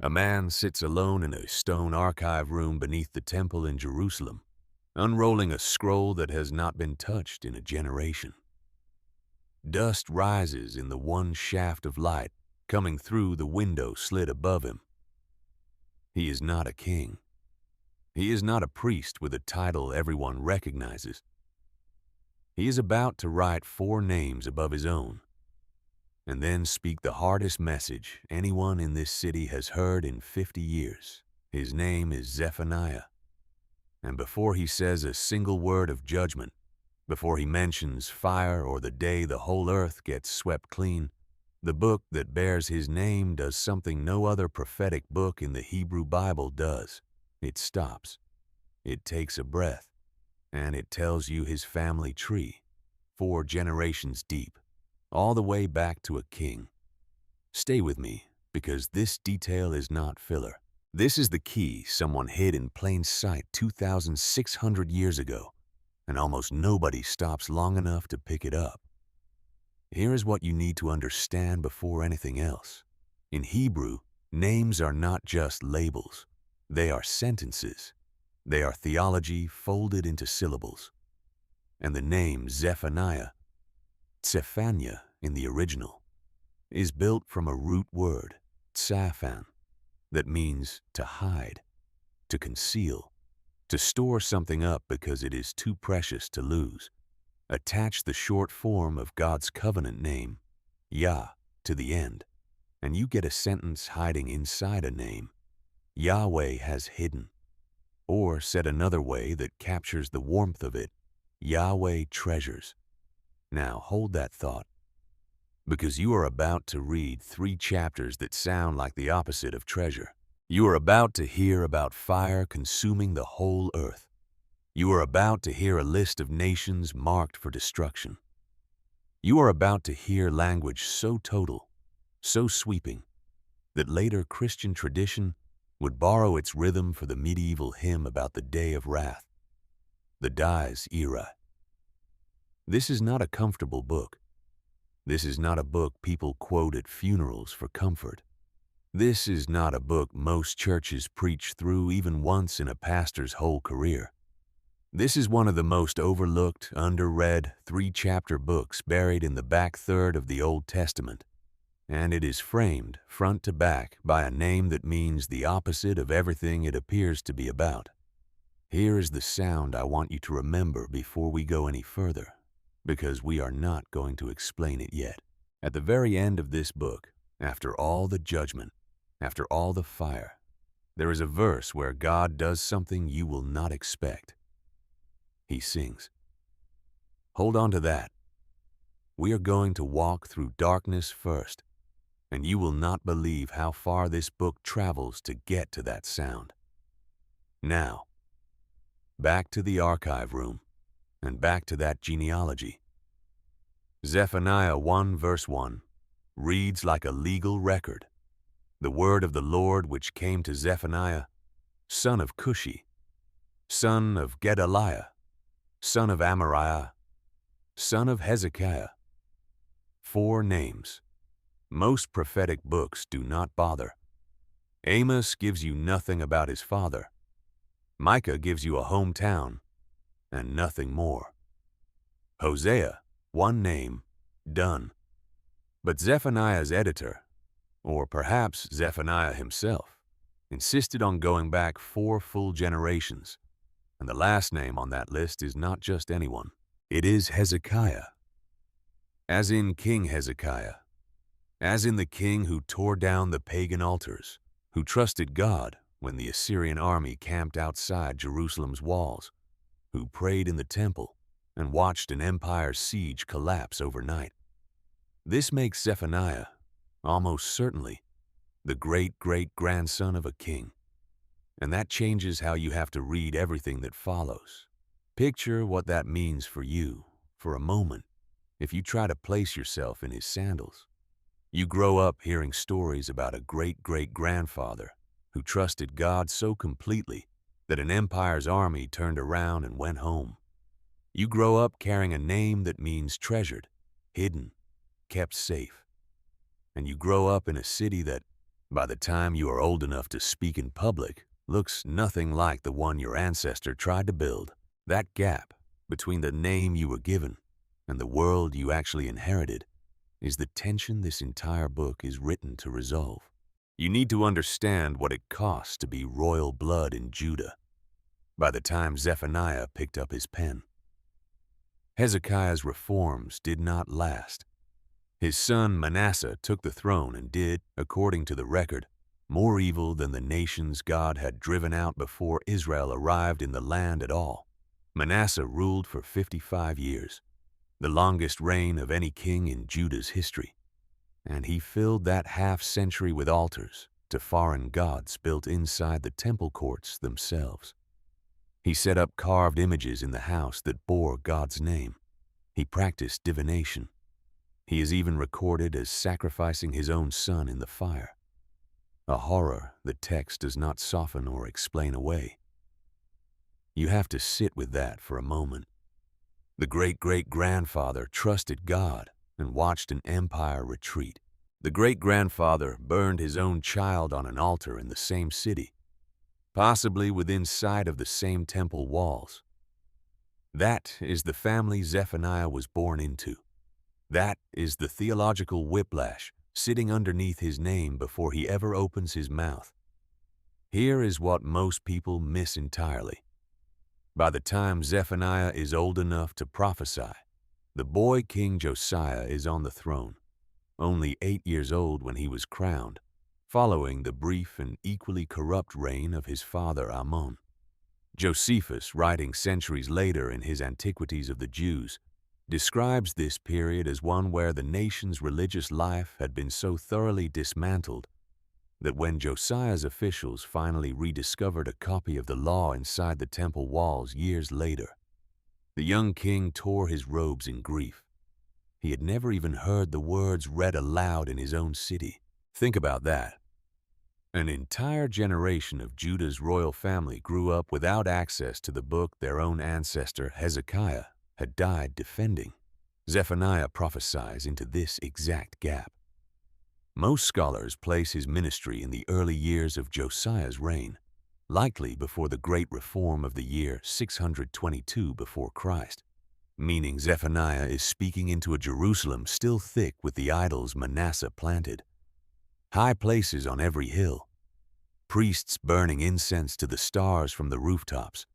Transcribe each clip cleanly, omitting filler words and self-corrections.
A man sits alone in a stone archive room beneath the temple in Jerusalem, unrolling a scroll that has not been touched in a generation. Dust rises in the one shaft of light coming through the window slit above him. He is not a king. He is not a priest with a title everyone recognizes. He is about to write 4 names above his own, and then speak the hardest message anyone in this city has heard in 50 years. His name is Zephaniah. And before he says a single word of judgment, before he mentions fire or the day the whole earth gets swept clean, the book that bears his name does something no other prophetic book in the Hebrew Bible does. It stops. It takes a breath, and it tells you his family tree, 4 generations deep, all the way back to a king. Stay with me, because this detail is not filler. This is the key someone hid in plain sight 2,600 years ago, and almost nobody stops long enough to pick it up. Here is what you need to understand before anything else. In Hebrew, names are not just labels. They are sentences. They are theology folded into syllables. And the name Zephaniah, Tsephania in the original, is built from a root word, tsaphan, that means to hide, to conceal, to store something up because it is too precious to lose. Attach the short form of God's covenant name, Yah, to the end, and you get a sentence hiding inside a name. Yahweh has hidden. Or said another way that captures the warmth of it, Yahweh treasures. Now hold that thought, because you are about to read 3 chapters that sound like the opposite of treasure. You are about to hear about fire consuming the whole earth. You are about to hear a list of nations marked for destruction. You are about to hear language so total, so sweeping, that later Christian tradition would borrow its rhythm for the medieval hymn about the day of wrath, the dies irae. This is not a comfortable book. This is not a book people quote at funerals for comfort. This is not a book most churches preach through even once in a pastor's whole career. This is one of the most overlooked, underread, 3-chapter books buried in the back third of the Old Testament, and it is framed front to back by a name that means the opposite of everything it appears to be about. Here is the sound I want you to remember before we go any further, because we are not going to explain it yet. At the very end of this book, after all the judgment, after all the fire, there is a verse where God does something you will not expect. He sings. Hold on to that. We are going to walk through darkness first, and you will not believe how far this book travels to get to that sound. Now, back to the archive room, and back to that genealogy. Zephaniah 1 verse 1 reads like a legal record. The word of the Lord which came to Zephaniah, son of Cushi, son of Gedaliah, son of Amariah, son of Hezekiah. 4 names. Most prophetic books do not bother. Amos gives you nothing about his father. Micah gives you a hometown, and nothing more. Hosea, 1 name, done. But Zephaniah's editor, or perhaps Zephaniah himself, insisted on going back 4 full generations, and the last name on that list is not just anyone. It is Hezekiah. As in King Hezekiah, as in the king who tore down the pagan altars, who trusted God when the Assyrian army camped outside Jerusalem's walls, who prayed in the temple and watched an empire's siege collapse overnight. This makes Zephaniah, almost certainly, the great-great-grandson of a king. And that changes how you have to read everything that follows. Picture what that means for you, for a moment, if you try to place yourself in his sandals. You grow up hearing stories about a great-great-grandfather who trusted God so completely that an empire's army turned around and went home. You grow up carrying a name that means treasured, hidden, kept safe. And you grow up in a city that, By the time you are old enough to speak in public, looks nothing like the one your ancestor tried to build. That gap between the name you were given and the world you actually inherited is the tension this entire book is written to resolve. You need to understand what it costs to be royal blood in Judah by the time Zephaniah picked up his pen. Hezekiah's reforms did not last. His son Manasseh took the throne and did, according to the record, more evil than the nations God had driven out before Israel arrived in the land at all. Manasseh ruled for 55 years, the longest reign of any king in Judah's history, and he filled that half-century with altars to foreign gods built inside the temple courts themselves. He set up carved images in the house that bore God's name. He practiced divination. He is even recorded as sacrificing his own son in the fire, a horror the text does not soften or explain away. You have to sit with that for a moment. The great-great-grandfather trusted God and watched an empire retreat. The great-grandfather burned his own child on an altar in the same city, possibly within sight of the same temple walls. That is the family Zephaniah was born into. That is the theological whiplash sitting underneath his name before he ever opens his mouth. Here is what most people miss entirely. By the time Zephaniah is old enough to prophesy, the boy King Josiah is on the throne, only 8 years old when he was crowned, following the brief and equally corrupt reign of his father Ammon. Josephus, writing centuries later in his Antiquities of the Jews, describes this period as one where the nation's religious life had been so thoroughly dismantled that when Josiah's officials finally rediscovered a copy of the law inside the temple walls years later, the young king tore his robes in grief. He had never even heard the words read aloud in his own city. Think about that. An entire generation of Judah's royal family grew up without access to the book their own ancestor Hezekiah had died defending. Zephaniah prophesies into this exact gap. Most scholars place his ministry in the early years of Josiah's reign, likely before the great reform of the year 622 before Christ, meaning Zephaniah is speaking into a Jerusalem still thick with the idols Manasseh planted. High places on every hill, priests burning incense to the stars from the rooftops,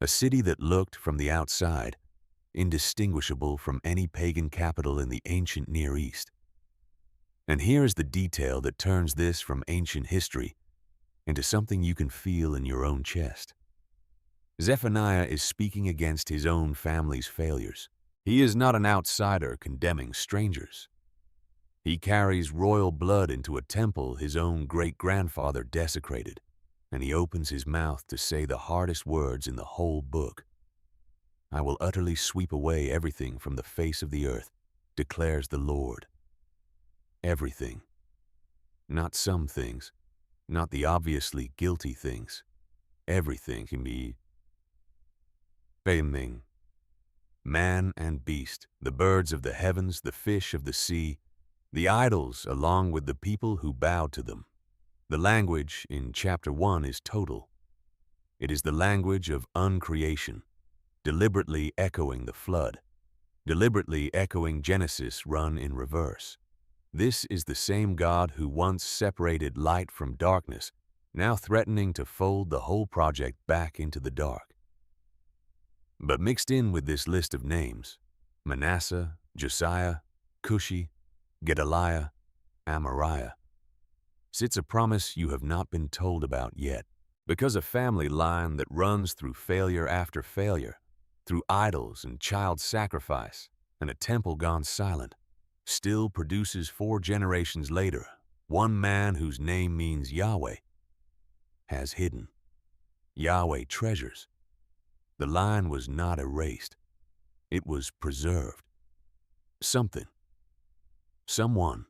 a city that looked from the outside indistinguishable from any pagan capital in the ancient Near East. And here is the detail that turns this from ancient history into something you can feel in your own chest. Zephaniah is speaking against his own family's failures. He is not an outsider condemning strangers. He carries royal blood into a temple his own great-grandfather desecrated, and he opens his mouth to say the hardest words in the whole book. I will utterly sweep away everything from the face of the earth, declares the Lord. Everything. Not some things, not the obviously guilty things. Everything can be Beiming. Man and beast, the birds of the heavens, the fish of the sea, the idols along with the people who bow to them. The language in chapter 1 is total. It is the language of uncreation, deliberately echoing the flood, deliberately echoing Genesis run in reverse. This is the same God who once separated light from darkness, now threatening to fold the whole project back into the dark. But mixed in with this list of names, Manasseh, Josiah, Cushi, Gedaliah, Amariah, sits a promise you have not been told about yet, because a family line that runs through failure after failure, through idols and child sacrifice and a temple gone silent, still produces 4 generations later one man whose name means Yahweh, has hidden. Yahweh treasures. The line was not erased. It was preserved. Something, someone,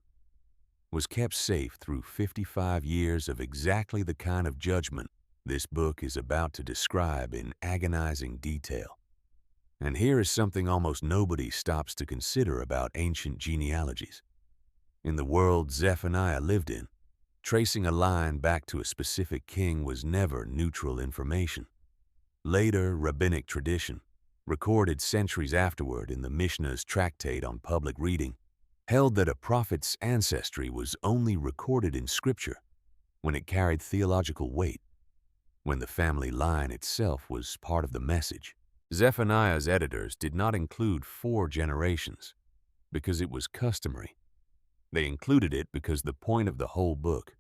was kept safe through 55 years of exactly the kind of judgment this book is about to describe in agonizing detail. And here is something almost nobody stops to consider about ancient genealogies. In the world Zephaniah lived in, Tracing a line back to a specific king was never neutral information. Later rabbinic tradition, recorded centuries afterward in the Mishnah's tractate on public reading, held that a prophet's ancestry was only recorded in Scripture when it carried theological weight, when the family line itself was part of the message. Zephaniah's editors did not include 4 generations because it was customary. They included it because the point of the whole book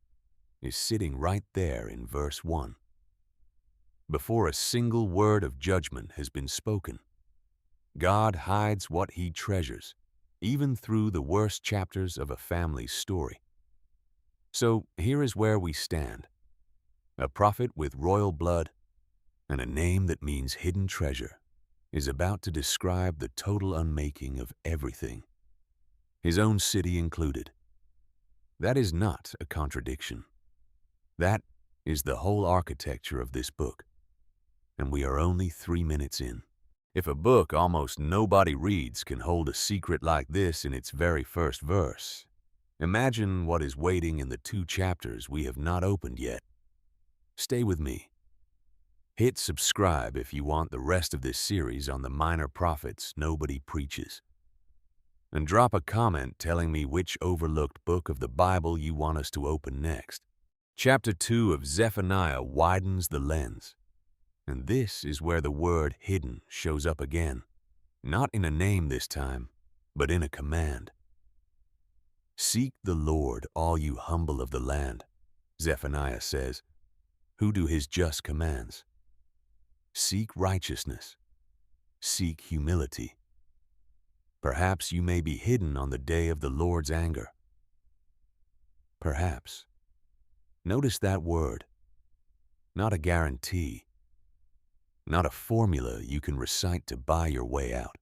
is sitting right there in verse 1. Before a single word of judgment has been spoken, God hides what He treasures, even through the worst chapters of a family's story. So here is where we stand. A prophet with royal blood and a name that means hidden treasure is about to describe the total unmaking of everything, his own city included. That is not a contradiction. That is the whole architecture of this book, and we are only 3 minutes in. If a book almost nobody reads can hold a secret like this in its very first verse, imagine what is waiting in the 2 chapters we have not opened yet. Stay with me. Hit subscribe if you want the rest of this series on the minor prophets nobody preaches. And drop a comment telling me which overlooked book of the Bible you want us to open next. Chapter 2 of Zephaniah widens the lens. And this is where the word hidden shows up again, not in a name this time, but in a command. Seek the Lord, all you humble of the land, Zephaniah says, who do His just commands. Seek righteousness. Seek humility. Perhaps you may be hidden on the day of the Lord's anger. Perhaps. Notice that word. Not a guarantee. Not a formula you can recite to buy your way out.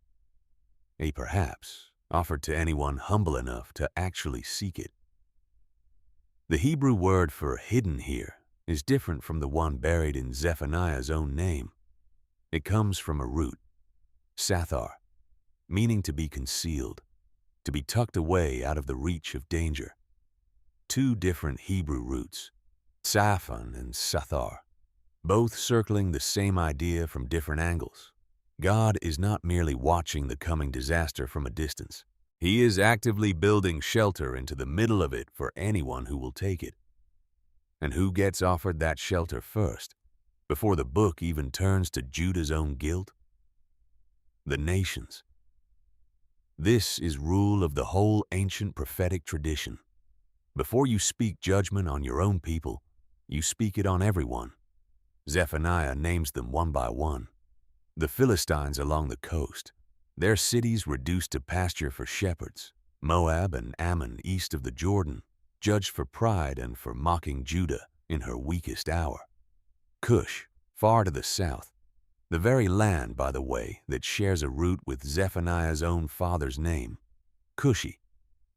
A perhaps offered to anyone humble enough to actually seek it. The Hebrew word for hidden here is different from the one buried in Zephaniah's own name. It comes from a root, sathar, meaning to be concealed, to be tucked away out of the reach of danger. 2 different Hebrew roots, Tsaphon and Sathar, both circling the same idea from different angles. God is not merely watching the coming disaster from a distance. He is actively building shelter into the middle of it for anyone who will take it. And who gets offered that shelter first, before the book even turns to Judah's own guilt? The nations. This is rule of the whole ancient prophetic tradition. Before you speak judgment on your own people, you speak it on everyone. Zephaniah names them one by one. The Philistines along the coast, their cities reduced to pasture for shepherds. Moab and Ammon east of the Jordan, judged for pride and for mocking Judah in her weakest hour. Cush, far to the south, the very land, by the way, that shares a root with Zephaniah's own father's name, Cushi,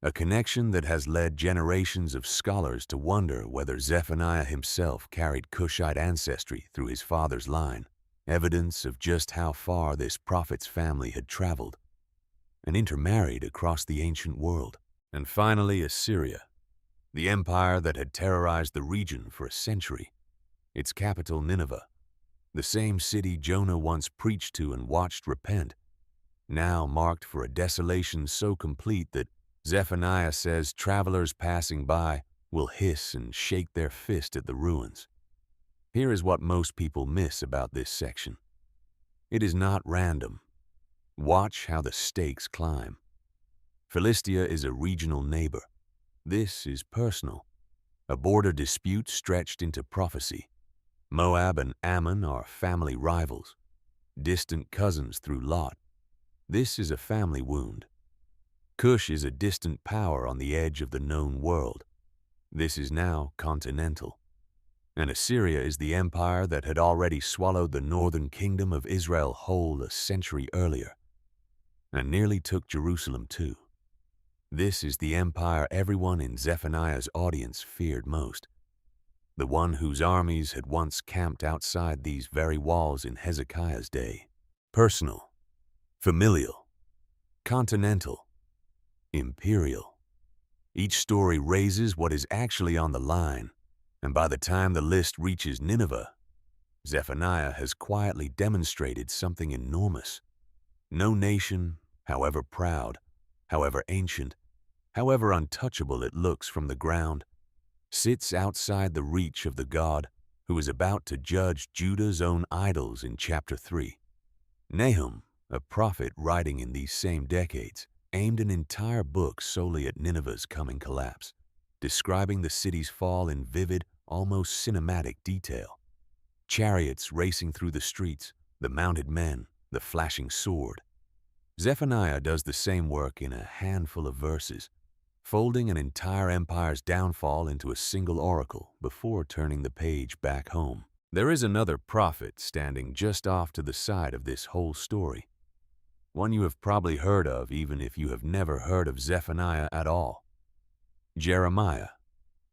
a connection that has led generations of scholars to wonder whether Zephaniah himself carried Cushite ancestry through his father's line, evidence of just how far this prophet's family had traveled and intermarried across the ancient world. And finally, Assyria, the empire that had terrorized the region for a century, its capital Nineveh, the same city Jonah once preached to and watched repent, now marked for a desolation so complete that Zephaniah says travelers passing by will hiss and shake their fist at the ruins. Here is what most people miss about this section. It is not random. Watch how the stakes climb. Philistia is a regional neighbor. This is personal. A border dispute stretched into prophecy. Moab and Ammon are family rivals, distant cousins through Lot. This is a family wound. Cush is a distant power on the edge of the known world. This is now continental. And Assyria is the empire that had already swallowed the northern kingdom of Israel whole a century earlier, and nearly took Jerusalem too. This is the empire everyone in Zephaniah's audience feared most, the one whose armies had once camped outside these very walls in Hezekiah's day. Personal, familial, continental, imperial. Each story raises what is actually on the line, and by the time the list reaches Nineveh, Zephaniah has quietly demonstrated something enormous. No nation, however proud, however ancient, however untouchable it looks from the ground, sits outside the reach of the God who is about to judge Judah's own idols in chapter 3. Nahum, a prophet writing in these same decades, aimed an entire book solely at Nineveh's coming collapse, describing the city's fall in vivid, almost cinematic detail. Chariots racing through the streets, the mounted men, the flashing sword. Zephaniah does the same work in a handful of verses, folding an entire empire's downfall into a single oracle before turning the page back home. There is another prophet standing just off to the side of this whole story, one you have probably heard of even if you have never heard of Zephaniah at all. Jeremiah.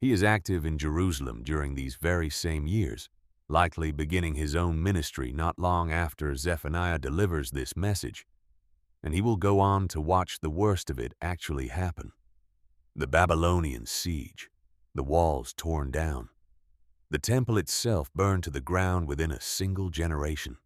He is active in Jerusalem during these very same years, likely beginning his own ministry not long after Zephaniah delivers this message, and he will go on to watch the worst of it actually happen. The Babylonian siege, the walls torn down, the temple itself burned to the ground within a single generation.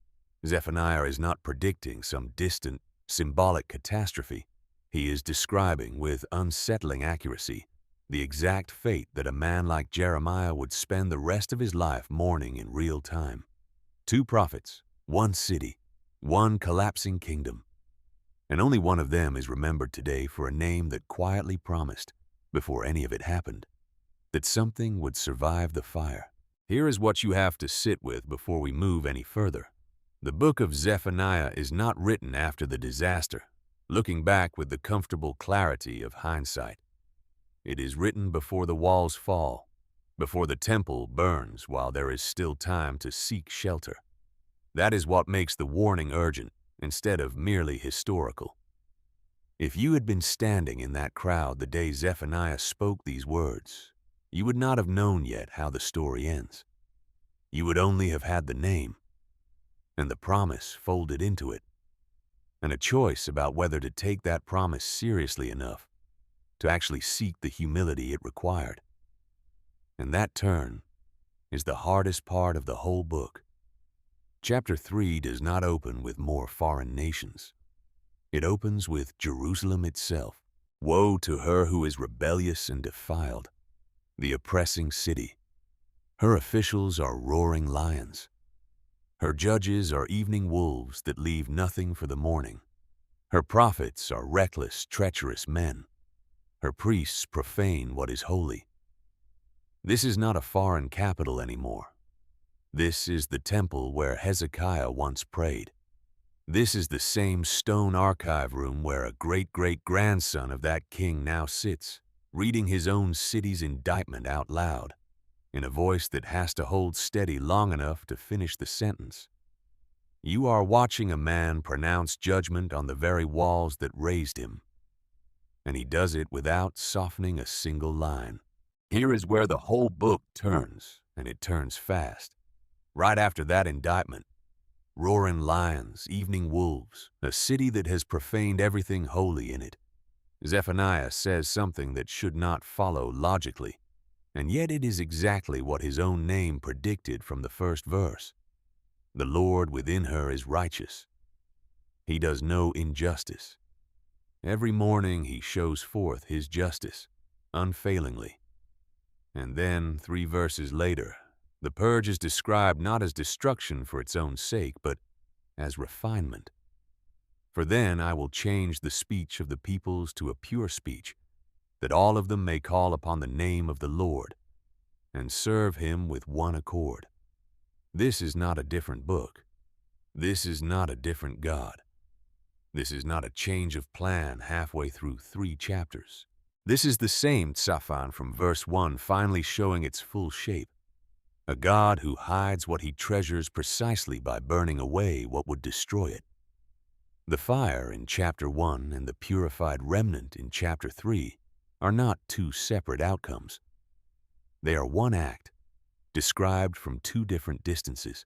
Zephaniah is not predicting some distant, symbolic catastrophe. He is describing with unsettling accuracy the exact fate that a man like Jeremiah would spend the rest of his life mourning in real time. 2 prophets, 1 city, 1 collapsing kingdom. And only one of them is remembered today for a name that quietly promised, before any of it happened, that something would survive the fire. Here is what you have to sit with before we move any further. The book of Zephaniah is not written after the disaster, looking back with the comfortable clarity of hindsight. It is written before the walls fall, before the temple burns while there is still time to seek shelter. That is what makes the warning urgent instead of merely historical. If you had been standing in that crowd the day Zephaniah spoke these words, you would not have known yet how the story ends. You would only have had the name, and the promise folded into it, and a choice about whether to take that promise seriously enough to actually seek the humility it required. And that turn is the hardest part of the whole book. Chapter 3 does not open with more foreign nations. It opens with Jerusalem itself. Woe to her who is rebellious and defiled, the oppressing city. Her officials are roaring lions. Her judges are evening wolves that leave nothing for the morning. Her prophets are reckless, treacherous men. Her priests profane what is holy. This is not a foreign capital anymore. This is the temple where Hezekiah once prayed. This is the same stone archive room where a great-great-grandson of that king now sits, reading his own city's indictment out loud, in a voice that has to hold steady long enough to finish the sentence. You are watching a man pronounce judgment on the very walls that raised him, and he does it without softening a single line. Here is where the whole book turns, and it turns fast. Right after that indictment, roaring lions, evening wolves, a city that has profaned everything holy in it. Zephaniah says something that should not follow logically, and yet it is exactly what his own name predicted from the first verse. The Lord within her is righteous. He does no injustice. Every morning he shows forth his justice, unfailingly. And then, 3 verses later, the purge is described not as destruction for its own sake, but as refinement. For then I will change the speech of the peoples to a pure speech, that all of them may call upon the name of the Lord, and serve him with one accord. This is not a different book. This is not a different God. This is not a change of plan halfway through 3 chapters. This is the same Tsaphan from verse 1 finally showing its full shape. A God who hides what he treasures precisely by burning away what would destroy it. The fire in chapter 1 and the purified remnant in chapter 3 are not 2 separate outcomes. They are one act, described from 2 different distances.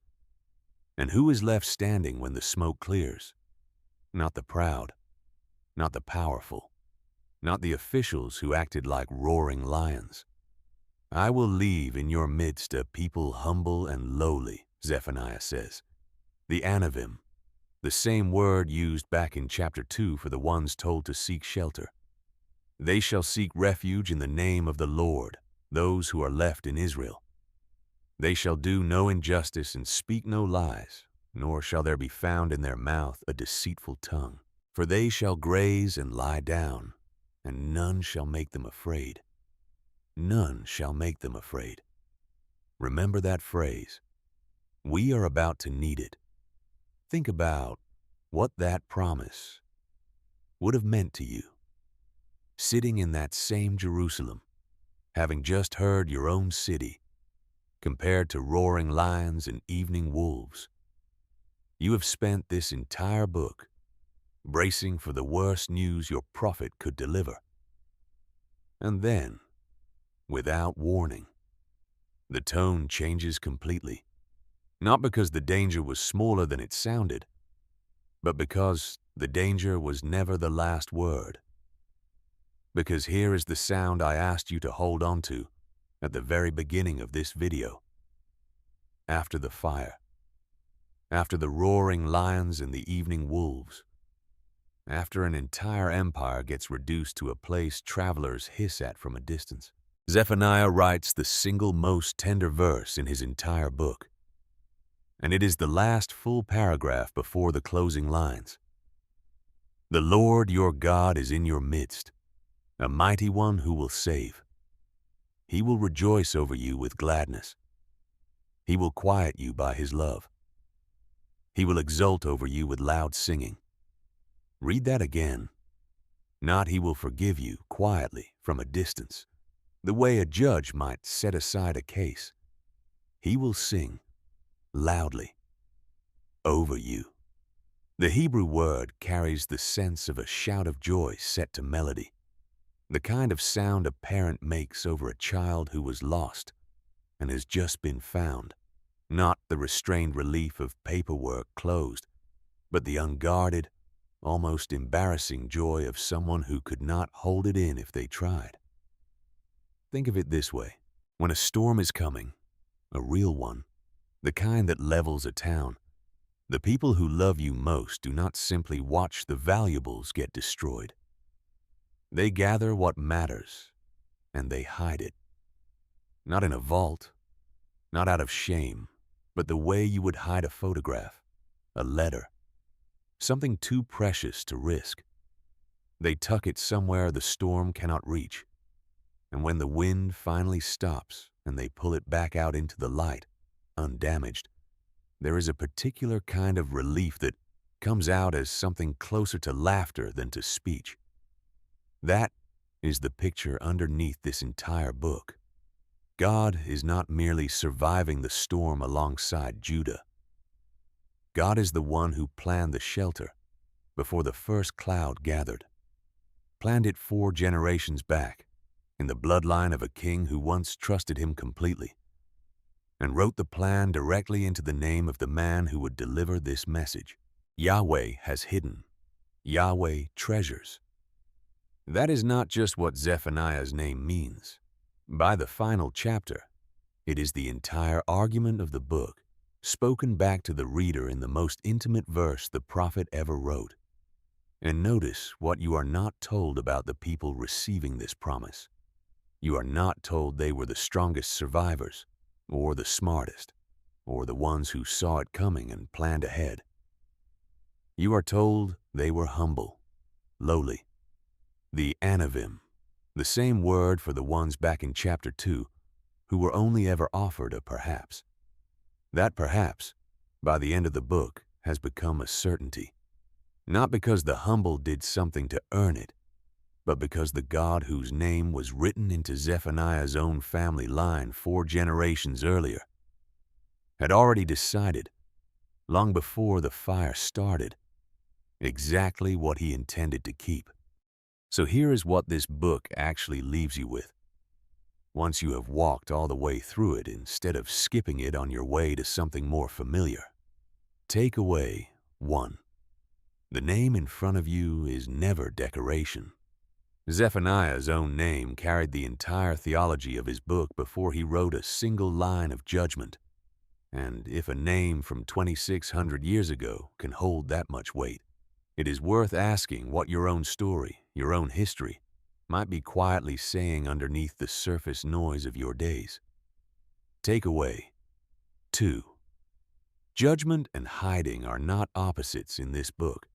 And who is left standing when the smoke clears? Not the proud, not the powerful, not the officials who acted like roaring lions. I will leave in your midst a people humble and lowly, Zephaniah says. The Anavim, the same word used back in chapter 2 for the ones told to seek shelter. They shall seek refuge in the name of the Lord, those who are left in Israel. They shall do no injustice and speak no lies, nor shall there be found in their mouth a deceitful tongue. For they shall graze and lie down, and none shall make them afraid. None shall make them afraid. Remember that phrase. We are about to need it. Think about what that promise would have meant to you. Sitting in that same Jerusalem, having just heard your own city compared to roaring lions and evening wolves. You have spent this entire book bracing for the worst news your prophet could deliver. And then, without warning, the tone changes completely. Not because the danger was smaller than it sounded, but because the danger was never the last word. Because here is the sound I asked you to hold on to at the very beginning of this video. After the fire, after the roaring lions and the evening wolves, after an entire empire gets reduced to a place travelers hiss at from a distance, Zephaniah writes the single most tender verse in his entire book. And it is the last full paragraph before the closing lines. The Lord your God is in your midst, a mighty one who will save. He will rejoice over you with gladness. He will quiet you by his love. He will exult over you with loud singing. Read that again. Not he will forgive you quietly from a distance, the way a judge might set aside a case. He will sing loudly over you. The Hebrew word carries the sense of a shout of joy set to melody, the kind of sound a parent makes over a child who was lost and has just been found, not the restrained relief of paperwork closed, but the unguarded, almost embarrassing joy of someone who could not hold it in if they tried. Think of it this way. When a storm is coming, a real one, the kind that levels a town, the people who love you most do not simply watch the valuables get destroyed. They gather what matters, and they hide it. Not in a vault, not out of shame, but the way you would hide a photograph, a letter, something too precious to risk. They tuck it somewhere the storm cannot reach, and when the wind finally stops and they pull it back out into the light, undamaged, there is a particular kind of relief that comes out as something closer to laughter than to speech. That is the picture underneath this entire book. God is not merely surviving the storm alongside Judah. God is the one who planned the shelter before the first cloud gathered, planned it 4 generations back in the bloodline of a king who once trusted him completely, and wrote the plan directly into the name of the man who would deliver this message. Yahweh has hidden. Yahweh treasures. That is not just what Zephaniah's name means. By the final chapter, it is the entire argument of the book, spoken back to the reader in the most intimate verse the prophet ever wrote. And notice what you are not told about the people receiving this promise. You are not told they were the strongest survivors, or the smartest, or the ones who saw it coming and planned ahead. You are told they were humble, lowly. The Anavim, the same word for the ones back in chapter 2, who were only ever offered a perhaps. That perhaps, by the end of the book, has become a certainty. Not because the humble did something to earn it, but because the God whose name was written into Zephaniah's own family line 4 generations earlier had already decided, long before the fire started, exactly what he intended to keep. So here is what this book actually leaves you with, once you have walked all the way through it instead of skipping it on your way to something more familiar. Takeaway 1. The name in front of you is never decoration. Zephaniah's own name carried the entire theology of his book before he wrote a single line of judgment. And if a name from 2,600 years ago can hold that much weight, it is worth asking what your own story, your own history, might be quietly saying underneath the surface noise of your days. Takeaway 2. Judgment and hiding are not opposites in this book.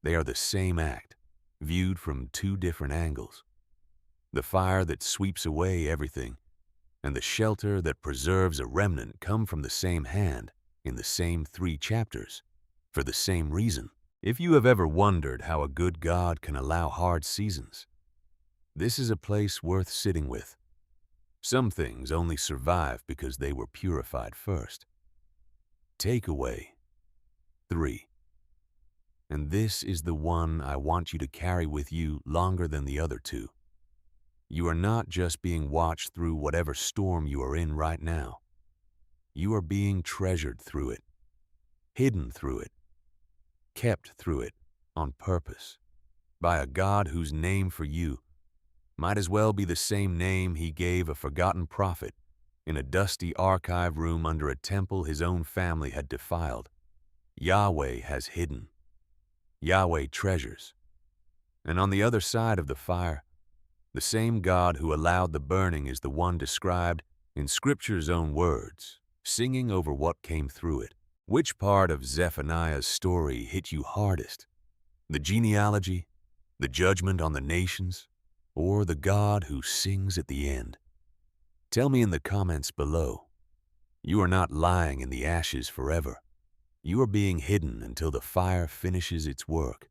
They are the same act, viewed from two different angles. The fire that sweeps away everything and the shelter that preserves a remnant come from the same hand in the same 3 chapters, for the same reason. If you have ever wondered how a good God can allow hard seasons, this is a place worth sitting with. Some things only survive because they were purified first. Takeaway 3. And this is the one I want you to carry with you longer than the other 2. You are not just being watched through whatever storm you are in right now. You are being treasured through it, hidden through it, kept through it on purpose by a God whose name for you might as well be the same name he gave a forgotten prophet in a dusty archive room under a temple his own family had defiled. Yahweh has hidden. Yahweh treasures. And on the other side of the fire, the same God who allowed the burning is the one described in Scripture's own words, singing over what came through it. Which part of Zephaniah's story hit you hardest? The genealogy, the judgment on the nations, or the God who sings at the end? Tell me in the comments below. You are not lying in the ashes forever. You are being hidden until the fire finishes its work.